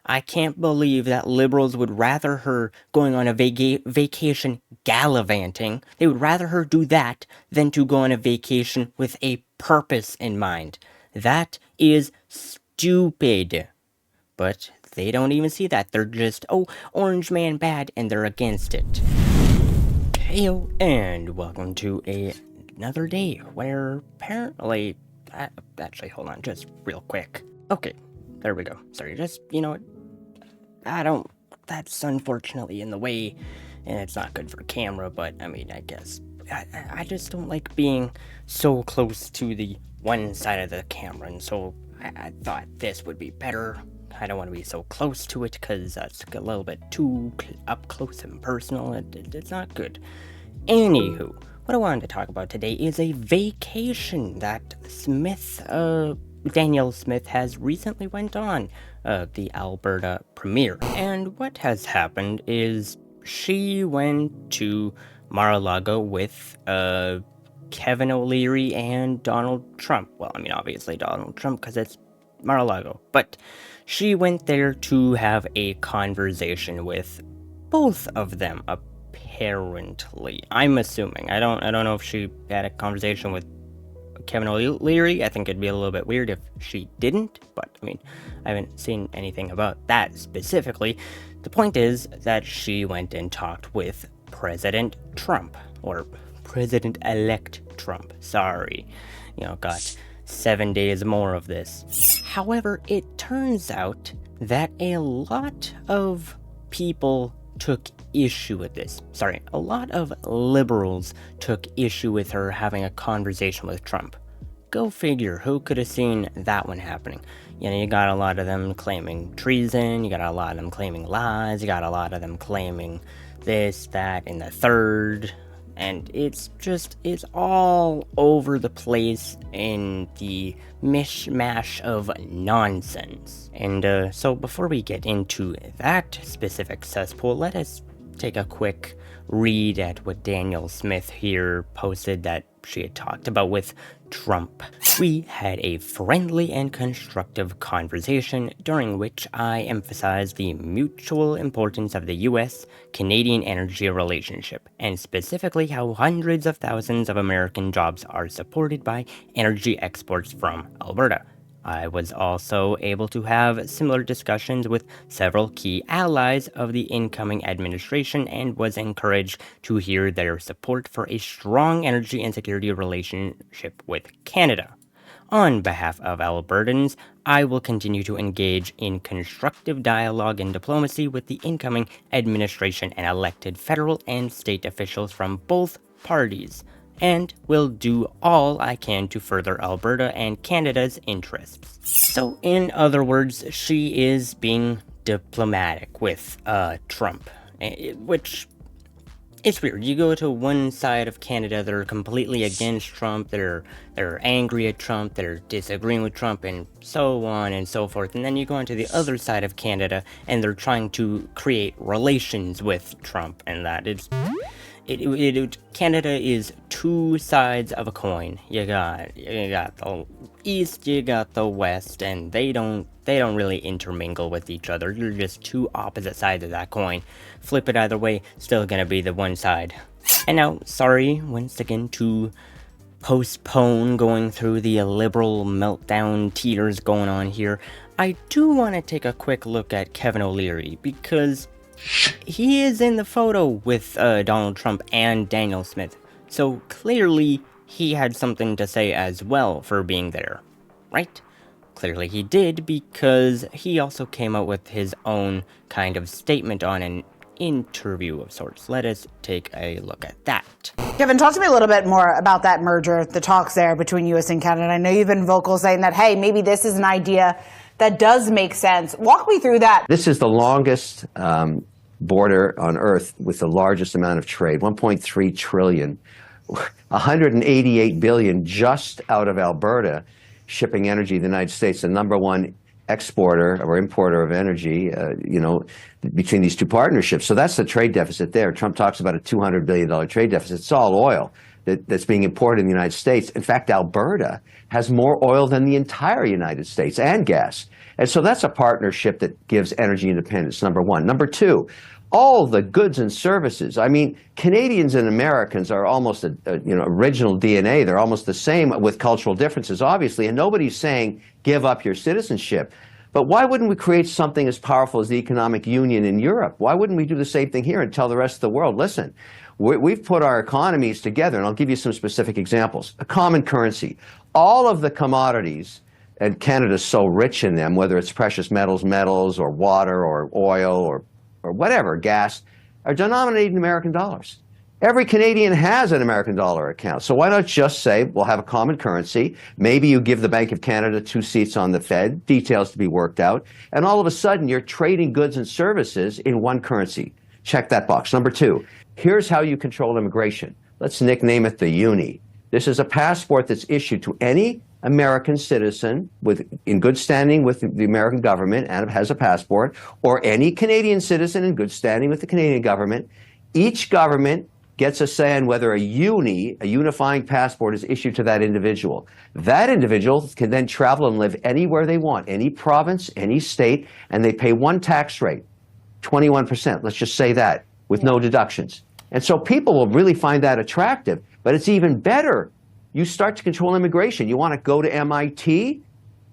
I can't believe that liberals would rather her going on a vacation gallivanting. They would rather her do that than to go on a vacation with a purpose in mind. That is stupid. But they don't even see that. They're just, oh, Orange Man bad, and they're against it. Heyo, and welcome to another day where apparently... actually, hold on, just real quick. Okay, there we go. Sorry, just, that's unfortunately in the way, and it's not good for camera, but, I mean, I guess, I just don't like being so close to the one side of the camera, and so I thought this would be better. I don't want to be so close to it, because that's a little bit too up close and personal. It's not good. Anywho, what I wanted to talk about today is a vacation that Danielle Smith has recently went on, the Alberta premiere. And what has happened is she went to Mar-a-Lago with, Kevin O'Leary and Donald Trump. Well, I mean, obviously Donald Trump, because it's Mar-a-Lago. But she went there to have a conversation with both of them, apparently. I'm assuming. I don't know if she had a conversation with Kevin O'Leary. I think it'd be a little bit weird if she didn't, but I mean, I haven't seen anything about that specifically. The point is that she went and talked with President Trump, or President-elect Trump. Sorry. Got 7 days more of this. However, it turns out that a lot of people took issue with this. Sorry, a lot of liberals took issue with her having a conversation with Trump. Go figure, who could have seen that one happening? You got a lot of them claiming treason, you got a lot of them claiming lies, you got a lot of them claiming this, that, and the third. And it's all over the place in the mishmash of nonsense. And so before we get into that specific cesspool, let us take a quick read at what Danielle Smith here posted that she had talked about with Trump. We had a friendly and constructive conversation during which I emphasized the mutual importance of the US-Canadian energy relationship, and specifically how hundreds of thousands of American jobs are supported by energy exports from Alberta. I was also able to have similar discussions with several key allies of the incoming administration and was encouraged to hear their support for a strong energy and security relationship with Canada. On behalf of Albertans, I will continue to engage in constructive dialogue and diplomacy with the incoming administration and elected federal and state officials from both parties, and will do all I can to further Alberta and Canada's interests. So, in other words, she is being diplomatic with Trump, which it's weird. You go to one side of Canada, they're completely against Trump, they're angry at Trump, they're disagreeing with Trump, and so on and so forth. And then you go onto the other side of Canada, and they're trying to create relations with Trump, and that is... Canada is two sides of a coin. You got the East, you got the West, and they don't really intermingle with each other. You're just two opposite sides of that coin. Flip it either way, still gonna be the one side. And now, sorry once again to postpone going through the liberal meltdown teeters going on here. I do want to take a quick look at Kevin O'Leary, because he is in the photo with Donald Trump and Danielle Smith, so clearly he had something to say as well for being there, right? Clearly he did, because he also came out with his own kind of statement on an interview of sorts. Let us take a look at that. Kevin, talk to me a little bit more about that merger, the talks there between US and Canada. I know you've been vocal saying that, hey, maybe this is an idea that does make sense. Walk me through that. This is the longest border on Earth with the largest amount of trade, 1.3 trillion, 188 billion just out of Alberta, shipping energy to the United States, the #1 exporter or importer of energy, between these two partnerships. So that's the trade deficit there. Trump talks about a $200 billion trade deficit. It's all oil. that's being imported in the United States. In fact, Alberta has more oil than the entire United States, and gas. And so that's a partnership that gives energy independence, number one. Number two, all the goods and services. I mean, Canadians and Americans are almost original DNA. They're almost the same, with cultural differences, obviously, and nobody's saying give up your citizenship. But why wouldn't we create something as powerful as the economic union in Europe? Why wouldn't we do the same thing here and tell the rest of the world, listen, we've put our economies together, and I'll give you some specific examples. A common currency. All of the commodities, and Canada's so rich in them, whether it's precious metals, or water, or oil, or whatever, gas, are denominated in American dollars. Every Canadian has an American dollar account. So why not just say, we'll have a common currency. Maybe you give the Bank of Canada 2 seats on the Fed, details to be worked out. And all of a sudden, you're trading goods and services in one currency. Check that box. Number two, here's how you control immigration. Let's nickname it the Uni. This is a passport that's issued to any American citizen in good standing with the American government and has a passport, or any Canadian citizen in good standing with the Canadian government. Each government gets a say on whether a unifying passport is issued to that individual. That individual can then travel and live anywhere they want, any province, any state, and they pay one tax rate, 21%, let's just say that, with no deductions. And so people will really find that attractive, but it's even better. You start to control immigration. You want to go to MIT?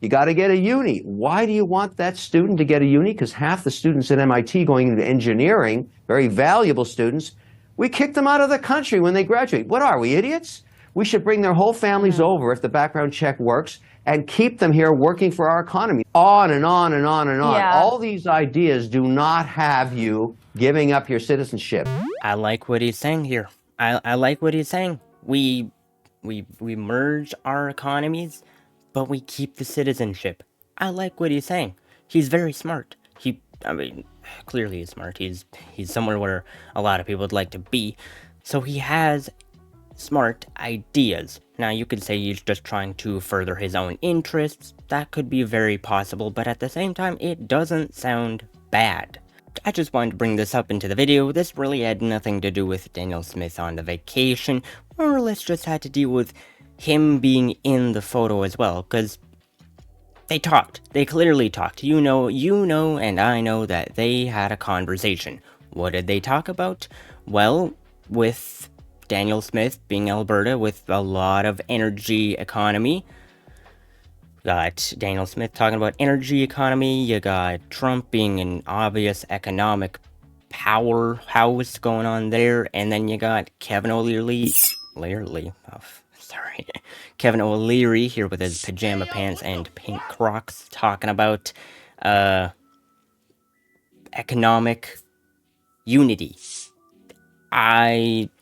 You got to get a uni. Why do you want that student to get a uni? Because half the students at MIT going into engineering, very valuable students, we kick them out of the country when they graduate. What are we, idiots? We should bring their whole families over if the background check works and keep them here working for our economy. On and on and on and on. Yeah. All these ideas do not have you giving up your citizenship. I like what he's saying here. I like what he's saying. We merge our economies, but we keep the citizenship. I like what he's saying. He's very smart. Clearly he's smart. He's somewhere where a lot of people would like to be. So he has smart ideas. Now, you could say he's just trying to further his own interests. That could be very possible, but at the same time, it doesn't sound bad. I just wanted to bring this up into the video. This really had nothing to do with Danielle Smith on the vacation. More or less just had to deal with him being in the photo as well, because they talked. They clearly talked. You know, and I know that they had a conversation. What did they talk about? Well, with Danielle Smith being Alberta with a lot of energy economy. Got Danielle Smith talking about energy economy. You got Trump being an obvious economic powerhouse going on there. And then you got Kevin O'Leary. Kevin O'Leary here with his pajama pants and pink Crocs talking about economic unity.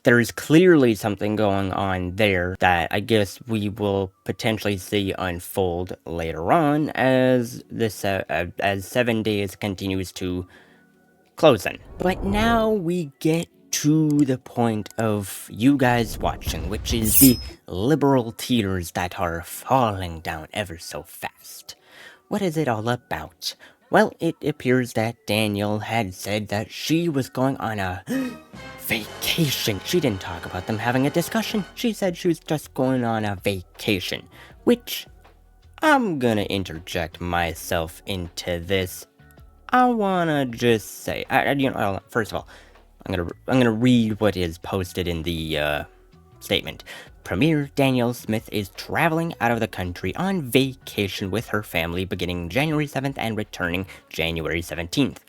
There's clearly something going on there that I guess we will potentially see unfold later on as 7 days continues to close in. But now we get to the point of you guys watching, which is the liberal tears that are falling down ever so fast. What is it all about? Well, it appears that Danielle had said that she was going on a vacation. She didn't talk about them having a discussion. She said she was just going on a vacation, which I'm gonna interject myself into this. I wanna just say, first of all, I'm gonna read what is posted in the statement. Premier Danielle Smith is traveling out of the country on vacation with her family beginning January 7th and returning January 17th.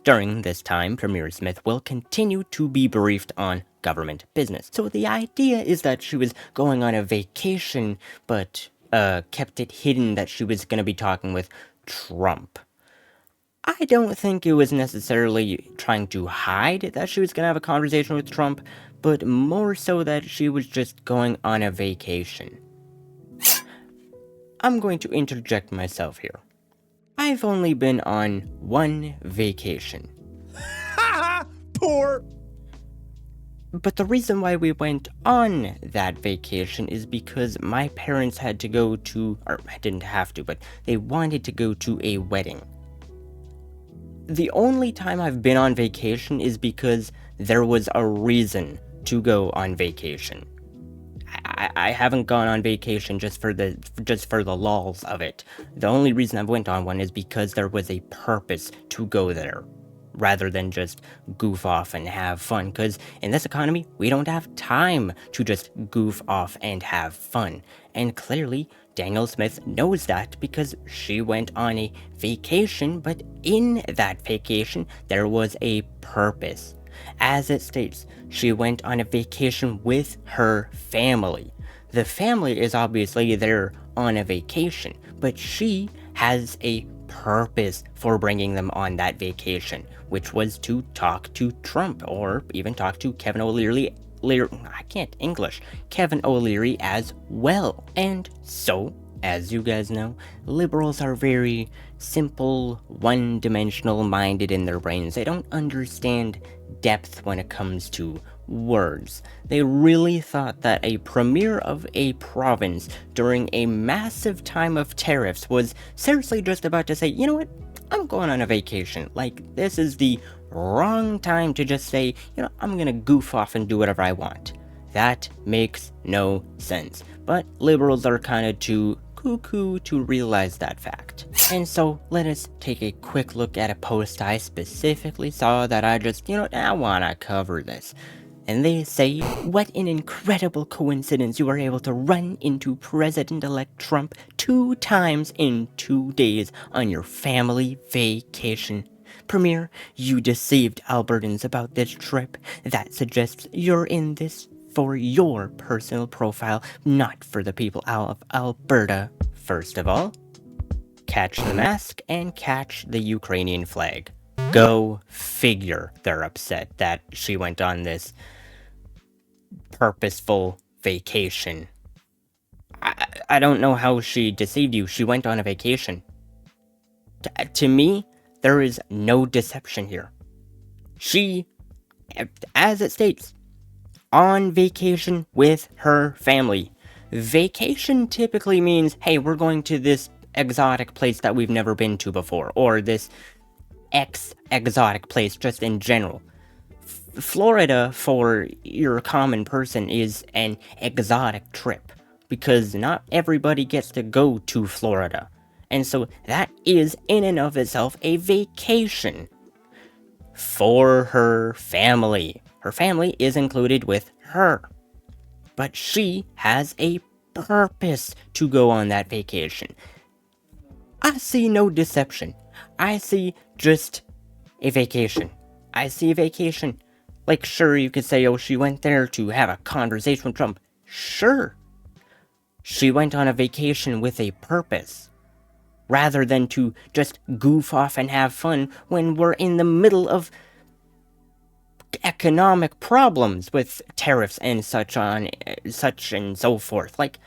During this time, Premier Smith will continue to be briefed on government business. So the idea is that she was going on a vacation, but kept it hidden that she was going to be talking with Trump. I don't think it was necessarily trying to hide that she was going to have a conversation with Trump, but more so that she was just going on a vacation. I'm going to interject myself here. I've only been on one vacation. Poor. But the reason why we went on that vacation is because my parents had to go to, or I didn't have to, but they wanted to go to a wedding. The only time I've been on vacation is because there was a reason to go on vacation. I haven't gone on vacation just for the lulz of it. The only reason I went on one is because there was a purpose to go there, rather than just goof off and have fun. Because in this economy, we don't have time to just goof off and have fun. And clearly, Danielle Smith knows that because she went on a vacation, but in that vacation, there was a purpose. As it states, she went on a vacation with her family. The family is obviously there on a vacation, but she has a purpose for bringing them on that vacation, which was to talk to Trump, or even talk to Kevin O'Leary. Kevin O'Leary as well. And so, as you guys know, liberals are very simple, one-dimensional minded in their brains. They don't understand depth when it comes to words. They really thought that a premier of a province during a massive time of tariffs was seriously just about to say, you know what, I'm going on a vacation. Like, this is the wrong time to just say, you know, I'm gonna goof off and do whatever I want. That makes no sense. But liberals are kind of too cuckoo to realize that fact. And so let us take a quick look at a post I specifically saw that I wanna cover this. And they say, what an incredible coincidence you were able to run into President-elect Trump 2 times in 2 days on your family vacation. Premier, you deceived Albertans about this trip. That suggests you're in this for your personal profile, not for the people of Alberta. First of all, catch the mask and catch the Ukrainian flag. Go figure they're upset that she went on this purposeful vacation. I don't know how she deceived you. She went on a vacation. To me, there is no deception here. She, as it states, on vacation with her family. Vacation typically means, hey, we're going to this exotic place that we've never been to before, or this exotic place just in general. Florida, for your common person, is an exotic trip, because not everybody gets to go to Florida. And so that is in and of itself a vacation for her family. Her family is included with her. But she has a purpose to go on that vacation. I see no deception. I see just a vacation. I see a vacation. Like, sure, you could say, oh, she went there to have a conversation with Trump. Sure. She went on a vacation with a purpose, rather than to just goof off and have fun when we're in the middle of economic problems with tariffs and such and so forth. Like,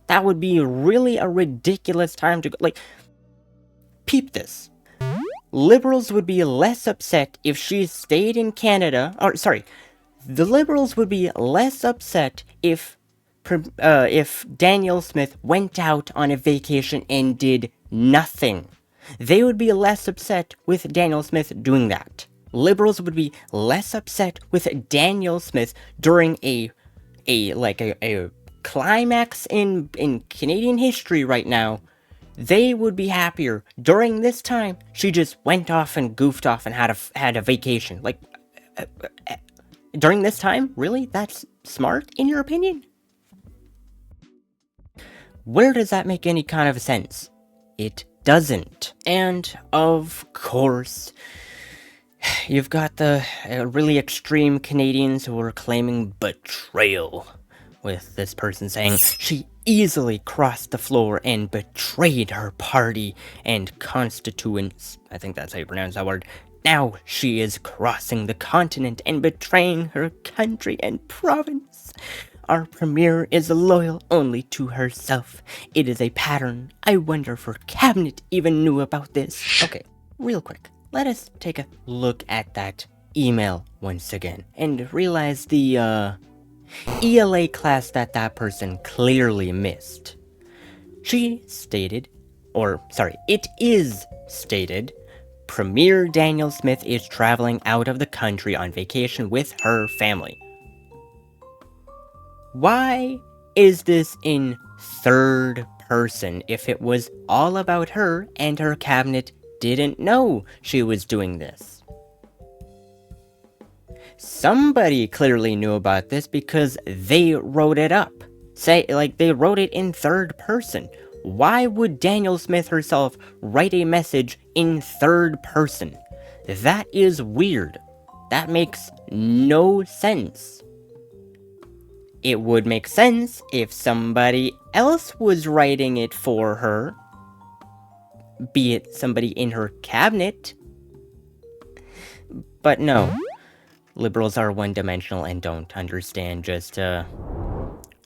that would be really a ridiculous time to go. Like, peep this. Liberals would be less upset if she stayed in Canada, the Liberals would be less upset if Danielle Smith went out on a vacation and did nothing. They would be less upset with Danielle Smith doing that. Liberals would be less upset with Danielle Smith during a climax in Canadian history right now. They would be happier during this time she just went off and goofed off and had a vacation. Like, during this time? Really? That's smart, in your opinion? Where does that make any kind of sense? It doesn't. And, of course, you've got the really extreme Canadians who are claiming betrayal, with this person saying she easily crossed the floor and betrayed her party and constituents. I think that's how you pronounce that word. Now she is crossing the continent and betraying her country and province. Our premier is loyal only to herself. It is a pattern. I wonder if her cabinet even knew about this. Okay, real quick, let us take a look at that email once again and realize the ELA class that person clearly missed. It is stated, Premier Danielle Smith is traveling out of the country on vacation with her family. Why is this in third person if it was all about her and her cabinet didn't know she was doing this? Somebody clearly knew about this because they wrote it up. They wrote it in third person. Why would Danielle Smith herself write a message in third person? That is weird. That makes no sense. It would make sense if somebody else was writing it for her, be it somebody in her cabinet. But no, liberals are one-dimensional and don't understand just,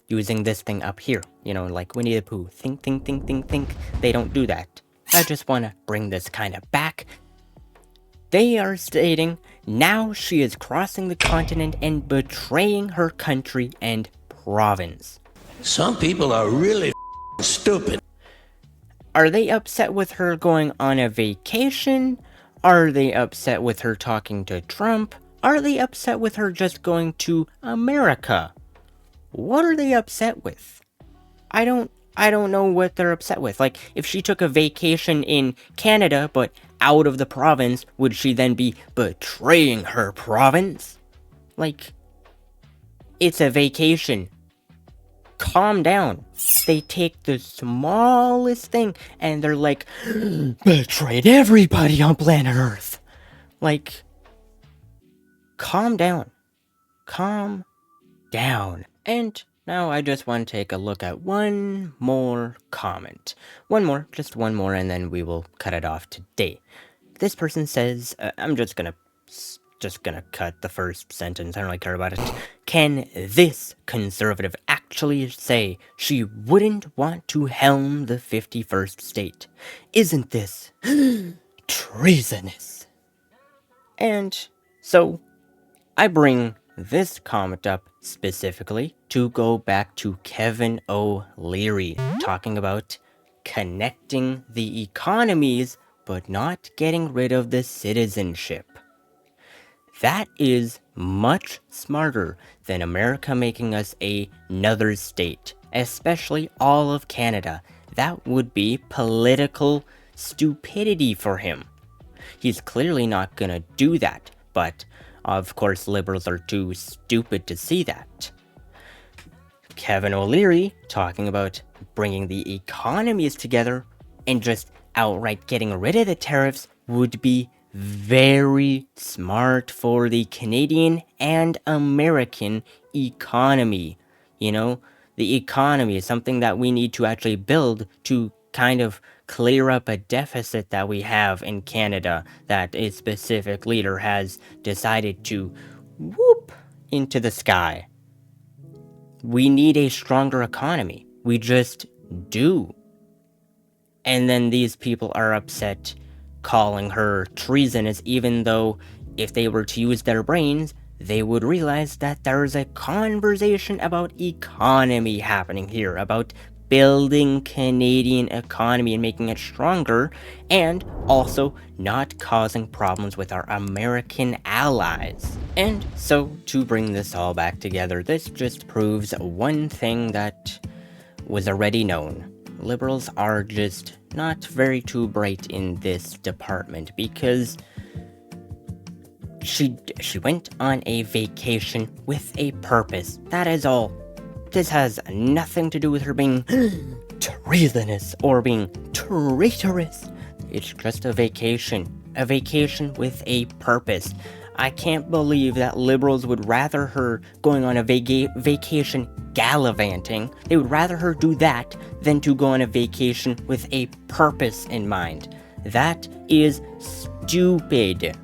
using this thing up here. You know, like Winnie the Pooh. Think, think, think, think, think. They don't do that. I just want to bring this kind of back. They are stating, now she is crossing the continent and betraying her country and province. Some people are really stupid. Are they upset with her going on a vacation? Are they upset with her talking to Trump? Are they upset with her just going to America? What are they upset with? I don't know what they're upset with. Like, if she took a vacation in Canada, but out of the province, would she then be betraying her province? Like, it's a vacation. Calm down. They take the smallest thing and they're like, betrayed everybody on planet Earth. Like, calm down. Calm down. And now I just want to take a look at one more comment. Just one more, and then we will cut it off today. This person says, I'm just gonna cut the first sentence, I don't really care about it. Can this conservative actually say she wouldn't want to helm the 51st state? Isn't this treasonous? And so, I bring this comment up specifically to go back to Kevin O'Leary talking about connecting the economies but not getting rid of the citizenship. That is much smarter than America making us another state, especially all of Canada. That would be political stupidity for him. He's clearly not gonna do that, but of course liberals are too stupid to see that. Kevin O'Leary talking about bringing the economies together and just outright getting rid of the tariffs would be very smart for the Canadian and American economy. You know, the economy is something that we need to actually build to kind of clear up a deficit that we have in Canada that a specific leader has decided to whoop into the sky. We need a stronger economy. We just do. And then these people are upset calling her treasonous, even though if they were to use their brains, they would realize that there's a conversation about economy happening here, about building Canadian economy and making it stronger, and also not causing problems with our American allies. And so, to bring this all back together, this just proves one thing that was already known. Liberals are just not very too bright in this department, because she went on a vacation with a purpose. That is all. This has nothing to do with her being treasonous or being traitorous. It's just a vacation with a purpose. I can't believe that liberals would rather her going on a vacation gallivanting. They would rather her do that than to go on a vacation with a purpose in mind. That is stupid.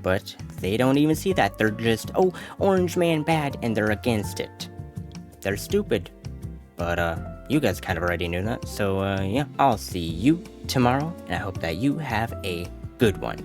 But they don't even see that. They're just, oh, orange man bad, and they're against it. They're stupid. But, you guys kind of already knew that. So, yeah, I'll see you tomorrow, and I hope that you have a good one.